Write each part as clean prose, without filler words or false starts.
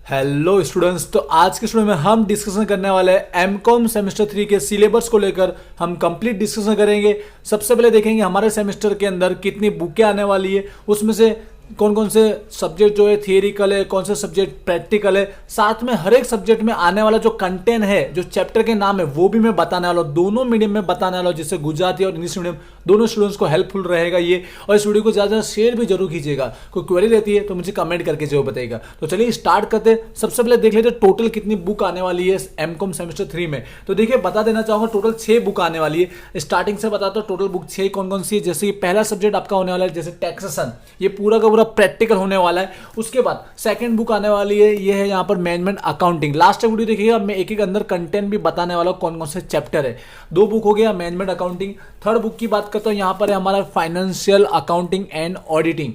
Hello students, तो आज के स्टूडियो में हम डिस्कशन करने वाले हैं एमकॉम सेमेस्टर 3 के सिलेबस को लेकर हम कंप्लीट डिस्कशन करेंगे। सबसे पहले देखेंगे हमारे सेमेस्टर के अंदर कितनी बुकें आने वाली है, उसमें से कौन कौन से सब्जेक्ट जो है थियरिकल है, कौन से सब्जेक्ट प्रैक्टिकल है, साथ में हर एक सब्जेक्ट में आने वाला जो कंटेंट है, जो चैप्टर के नाम है वो भी मैं बताने वाला हूँ, दोनों मीडियम में बताने वाला हूँ, जिससे गुजराती और इंग्लिश मीडियम दोनों स्टूडेंट्स को हेल्पफुल रहेगा ये। और इस वीडियो को ज़्यादा शेयर भी जरूर कीजिएगा। कोई क्वेरी रहती है तो मुझे कमेंट करके जरूर बताइएगा। तो चलिए स्टार्ट करते हैं। सबसे पहले देख लेते टोटल कितनी बुक आने वाली है एमकॉम सेमेस्टर 3 में। तो देखिए बता देना चाहूंगा, टोटल 6 बुक आने वाली है। स्टार्टिंग से बताता हूँ टोटल बुक 6 कौन कौन सी है। जैसे कि पहला सब्जेक्ट आपका होने वाला है जैसे टैक्सेशन, ये पूरा का पूरा प्रैक्टिकल होने वाला है। उसके बाद सेकंड बुक आने वाली है, ये है यहाँ पर मैनेजमेंट अकाउंटिंग। लास्ट तक वीडियो देखिएगा, मैं एक एक अंदर कंटेंट भी बताने वाला हूँ कौन कौन से चैप्टर है। 2 बुक हो गया मैनेजमेंट अकाउंटिंग। थर्ड बुक की बात करता हूँ, यहाँ पर है हमारा फाइनेंशियल अकाउंटिंग एंड ऑडिटिंग।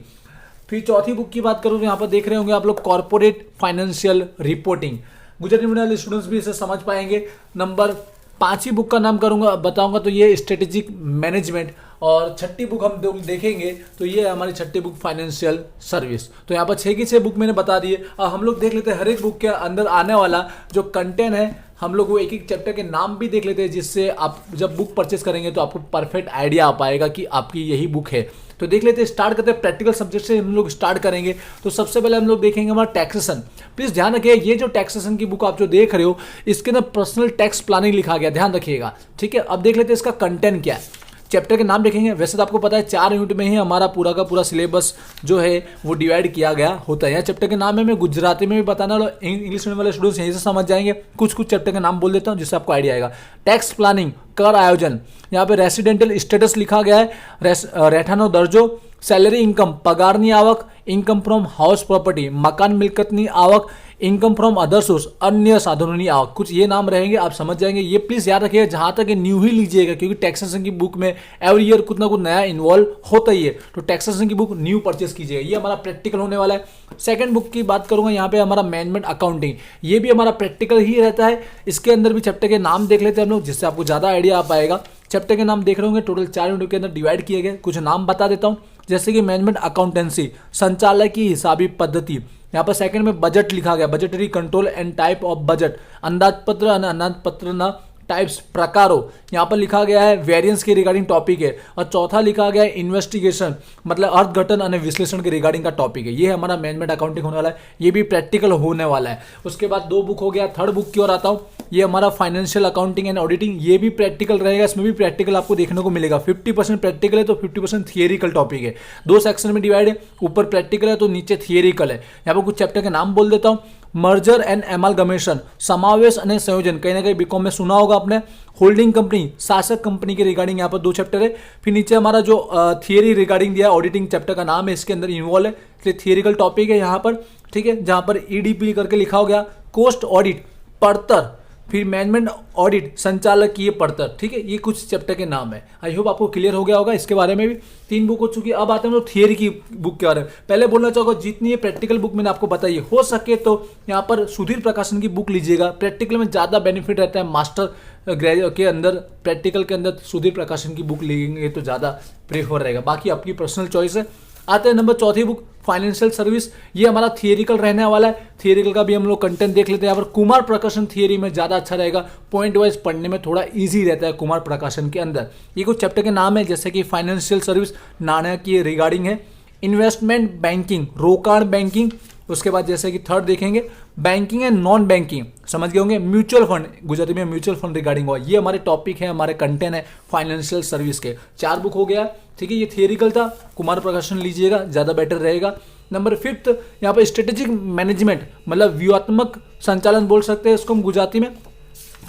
फिर चौथी बुक की बात करूँ तो यहाँ पर देख रहे होंगे आप लोग corporate financial reporting. Gujarati medium वाले स्टूडेंट्स भी इसे समझ पाएंगे। नंबर 5वीं बुक का नाम करूंगा बताऊंगा तो ये स्ट्रेटेजिक मैनेजमेंट। और छठी बुक हम देखेंगे तो ये है हमारी छठी बुक फाइनेंशियल सर्विस। तो यहाँ पर 6 की 6 बुक मैंने बता दी है। अब हम लोग देख लेते हैं हर एक बुक के अंदर आने वाला जो कंटेंट है, हम लोग वो एक एक चैप्टर के नाम भी देख लेते हैं, जिससे आप जब बुक परचेस करेंगे तो आपको परफेक्ट आइडिया आ पाएगा कि आपकी यही बुक है। तो देख लेते हैं, स्टार्ट करते हैं प्रैक्टिकल सब्जेक्ट से हम लोग स्टार्ट करेंगे। तो सबसे पहले हम लोग देखेंगे हमारा टैक्सेशन। प्लीज ध्यान रखिए, ये जो टैक्सेशन की बुक आप जो देख रहे हो इसके अंदर पर्सनल टैक्स प्लानिंग लिखा गया, ध्यान रखिएगा, ठीक है। अब देख लेते हैं इसका कंटेंट क्या है। चैप्टर के नाम देखेंगे। वैसे तो आपको पता है 4 यूनिट में ही हमारा पूरा का पूरा सिलेबस जो है वो डिवाइड किया गया होता है। यहाँ चैप्टर के नाम है, मैं गुजराती में भी बताना वाला, इंग्लिश में वाले स्टूडेंट्स यहीं से समझ जाएंगे। कुछ कुछ चैप्टर के नाम बोल देता हूँ जिससे आपको आइडिया आएगा। टैक्स प्लानिंग, कर आयोजन, यहाँ पे रेसिडेंटल स्टेटस लिखा गया है, રહેઠાણનો दर्जो, सैलरी इनकम, पगारनी आवक, इनकम फ्रॉम हाउस प्रॉपर्टी, मकान मिलकतनी आवक, इनकम फ्रॉम अदर सोर्स, अन्य साधनों आवक, कुछ ये नाम रहेंगे, आप समझ जाएंगे। ये प्लीज याद रखिएगा, जहां तक ये न्यू ही लीजिएगा, क्योंकि टैक्सेशन की बुक में एवरी ईयर कुछ ना कुछ नया इन्वॉल्व होता ही है। तो टैक्सेशन की बुक न्यू परचेस कीजिएगा, ये हमारा प्रैक्टिकल होने वाला है। सेकंड बुक की बात करूंगा, यहाँ पे हमारा मैनेजमेंट अकाउंटिंग, ये भी हमारा प्रैक्टिकल ही रहता है। इसके अंदर भी चैप्टर के नाम देख लेते हैं हम लोग, जिससे आपको ज्यादा आइडिया आ पाएगा। चैप्टर के नाम देख रहे होंगे, टोटल 4 यूनिट के अंदर डिवाइड किए गए। कुछ नाम बता देता हूँ, जैसे कि मैनेजमेंट अकाउंटेंसी, संचालय की हिसाबी पद्धति। यहाँ पर सेकंड में बजट लिखा गया, budgetary control and type of budget, अंदाजपत्र और अंदाजपत्र ना टाइप्स प्रकारों। यहाँ पर लिखा गया है वेरिएंस के रिगार्डिंग टॉपिक है। और चौथा लिखा गया है इन्वेस्टिगेशन, मतलब अर्थघटन और विश्लेषण के रिगार्डिंग का टॉपिक है। ये हमारा मैनेजमेंट अकाउंटिंग होने वाला है, ये भी प्रैक्टिकल होने वाला है। उसके बाद 2 बुक हो गया। थर्ड बुक की ओर आता हूँ, ये हमारा फाइनेंशियल अकाउंटिंग एंड ऑडिटिंग, ये भी प्रैक्टिकल रहेगा। इसमें भी प्रैक्टिकल आपको देखने को मिलेगा। 50% प्रैक्टिकल है तो 50% थियरिकल टॉपिक है। 2 सेक्शन में डिवाइड है, ऊपर प्रैक्टिकल है तो नीचे थियरिकल है। यहाँ पर कुछ चैप्टर के नाम बोल देता हूँ। मर्जर एंड एमालगमेशन, समावेश और संयोजन, कहीं ना कहीं बीकॉम में सुना होगा आपने। होल्डिंग कंपनी, शासक कंपनी के रिगार्डिंग यहाँ पर 2 चैप्टर है। फिर नीचे हमारा जो थियरी रिगार्डिंग दिया, ऑडिटिंग चैप्टर का नाम है, इसके अंदर इन्वॉल्व है, इसलिए थियरिकल टॉपिक है यहाँ पर, ठीक है। जहाँ पर ईडीपी करके लिखा हो गया, कोस्ट ऑडिट, पड़तर, फिर मैनेजमेंट ऑडिट, संचालकीय पड़तर, ठीक है। ये कुछ चैप्टर के नाम है। आई होप आपको क्लियर हो गया होगा इसके बारे में भी। 3 बुक हो चुकी है। अब आते हैं हम लोग थियरी की बुक के बारे में। पहले बोलना चाहूंगा, जितनी ये प्रैक्टिकल बुक मैंने आपको बताई है, हो सके तो यहाँ पर सुधीर प्रकाशन की बुक लीजिएगा। प्रैक्टिकल में ज़्यादा बेनिफिट रहता है। मास्टर ग्रेजुएट के अंदर प्रैक्टिकल के अंदर सुधीर प्रकाशन की बुक लेंगे तो ज़्यादा प्रेफर रहेगा, बाकी आपकी पर्सनल चॉइस है। आते हैं नंबर 4 बुक फाइनेंशियल सर्विस, ये हमारा थियरिकल रहने वाला है। थियरिकल का भी हम लोग कंटेंट देख लेते हैं। यहाँ पर कुमार प्रकाशन थियरी में ज़्यादा अच्छा रहेगा, पॉइंट वाइज पढ़ने में थोड़ा इजी रहता है कुमार प्रकाशन के अंदर। ये कुछ चैप्टर के नाम है, जैसे कि फाइनेंशियल सर्विस नाणकीय रिगार्डिंग है, इन्वेस्टमेंट बैंकिंग, रोकाण बैंकिंग। उसके बाद जैसे कि थर्ड देखेंगे बैंकिंग एंड नॉन बैंकिंग, समझ गए होंगे, म्यूचुअल फंड, गुजराती में म्यूचुअल फंड रिगार्डिंग हुआ। ये हमारे टॉपिक है, हमारे कंटेंट है फाइनेंशियल सर्विस के। 4 बुक हो गया, ठीक है। ये थियरिकल था, कुमार प्रकाशन लीजिएगा, ज़्यादा बेटर रहेगा। नंबर 5 यहाँ पर स्ट्रेटेजिक मैनेजमेंट, मतलब व्यूहात्मक संचालन बोल सकते हैं इसको हम गुजराती में,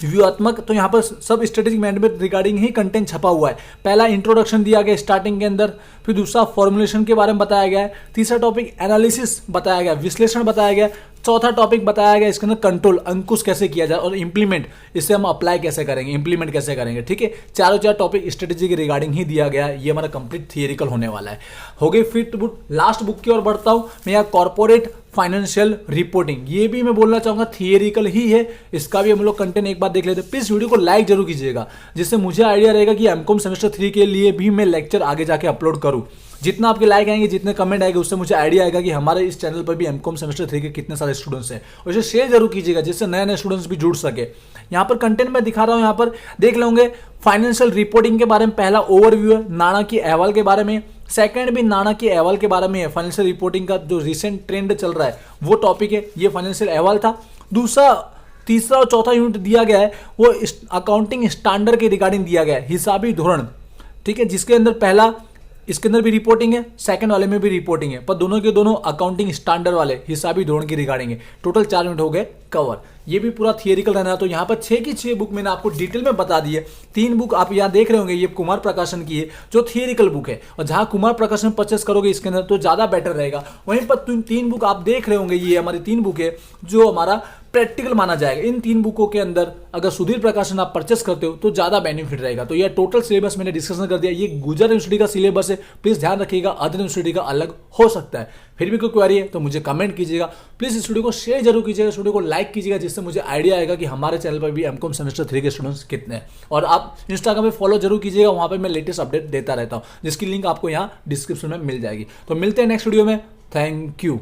व्यूहात्मक। तो यहाँ पर सब स्ट्रेटेजिक मैनेजमेंट रिगार्डिंग ही कंटेंट छपा हुआ है। पहला इंट्रोडक्शन दिया गया स्टार्टिंग के अंदर, फिर दूसरा फॉर्मुलेशन के बारे में बताया गया है, तीसरा टॉपिक एनालिसिस बताया गया, विश्लेषण बताया गया, चौथा टॉपिक बताया गया इसके अंदर कंट्रोल, अंकुश कैसे किया जाए, और इंप्लीमेंट, इसे हम अप्लाई कैसे करेंगे, इंप्लीमेंट कैसे करेंगे, ठीक है। चारों 4 टॉपिक स्ट्रेटेजी के रिगार्डिंग ही दिया गया है। ये हमारा कंप्लीट थियरिकल होने वाला है। हो गई 5th बुक। लास्ट बुक की ओर बढ़ता हूं मैं, यहाँ कॉर्पोरेट फाइनेंशियल रिपोर्टिंग, ये भी मैं बोलना चाहूंगा थियरिकल ही है। इसका भी हम लोग कंटेंट एक बार देख लेते हैं। प्लीज वीडियो को लाइक जरूर कीजिएगा, जिससे मुझे आइडिया रहेगा कि एमकॉम सेमेस्टर 3 के लिए भी मैं लेक्चर आगे जाके अपलोड करूं। जितना आपके लाइक आएंगे, जितने कमेंट आएंगे, उससे मुझे आइडिया आएगा कि हमारे इस चैनल पर भी एमकॉम सेमेस्टर 3 के कितने सारे स्टूडेंट्स हैं, और इसे शेयर जरूर कीजिएगा जिससे नए नए स्टूडेंट्स भी जुड़ सके। यहाँ पर कंटेंट मैं दिखा रहा हूँ, यहाँ पर देख लेंगे फाइनेंशियल रिपोर्टिंग के बारे में पहला ओवरव्यू है, नाणाकीय अहवाल के बारे में, सेकंड भी नाणाकीय अहवाल के बारे में है। फाइनेंशियल रिपोर्टिंग का जो रिसेंट ट्रेंड चल रहा है वो टॉपिक है, ये फाइनेंशियल अहवाल था। दूसरा, तीसरा और चौथा यूनिट दिया गया है वो अकाउंटिंग स्टैंडर्ड के रिगार्डिंग दिया गया है, हिसाबी धोरण, ठीक है, जिसके अंदर पहला इसके अंदर भी रिपोर्टिंग है, सेकंड वाले में भी रिपोर्टिंग है, पर दोनों के दोनों अकाउंटिंग स्टैंडर्ड वाले हिसाबी धोरण की रिगार्डिंग है। टोटल 4 यूनिट हो गए कवर। ये भी पूरा थियरिकल रहना है। तो यहाँ पर 6 की 6 बुक मैंने आपको डिटेल में बता दी है। 3 बुक आप यहाँ देख रहे होंगे, ये कुमार प्रकाशन की है जो थियरिकल बुक है, और जहाँ कुमार प्रकाशन परचेस करोगे इसके अंदर तो ज़्यादा बेटर रहेगा। वहीं पर 3 बुक आप देख रहे होंगे, ये हमारी 3 बुक है जो हमारा प्रैक्टिकल माना जाएगा। इन 3 बुकों के अंदर अगर सुधीर प्रकाशन आप परचेस करते हो तो ज़्यादा बेनिफिट रहेगा। तो ये टोटल सिलेबस मैंने डिस्कशन कर दिया। ये गुजर यूनिवर्सिटी का सिलेबस है, प्लीज़ ध्यान रखिएगा, अदर यूनिवर्सिटी का अलग हो सकता है। फिर भी कोई क्वेरी है तो मुझे कमेंट कीजिएगा। प्लीज़ इस वीडियो को शेयर जरूर कीजिएगा, इस वीडियो को लाइक कीजिएगा, जिससे मुझे आइडिया आएगा कि हमारे चैनल पर भी एमकॉम सेमेस्टर 3 के स्टूडेंट्स कितने हैं। और आप इंस्टाग्राम पे फॉलो जरूर कीजिएगा, वहाँ पे मैं लेटेस्ट अपडेट देता रहता हूँ, जिसकी लिंक आपको यहाँ डिस्क्रिप्शन में मिल जाएगी। तो मिलते हैं नेक्स्ट वीडियो में। Thank you.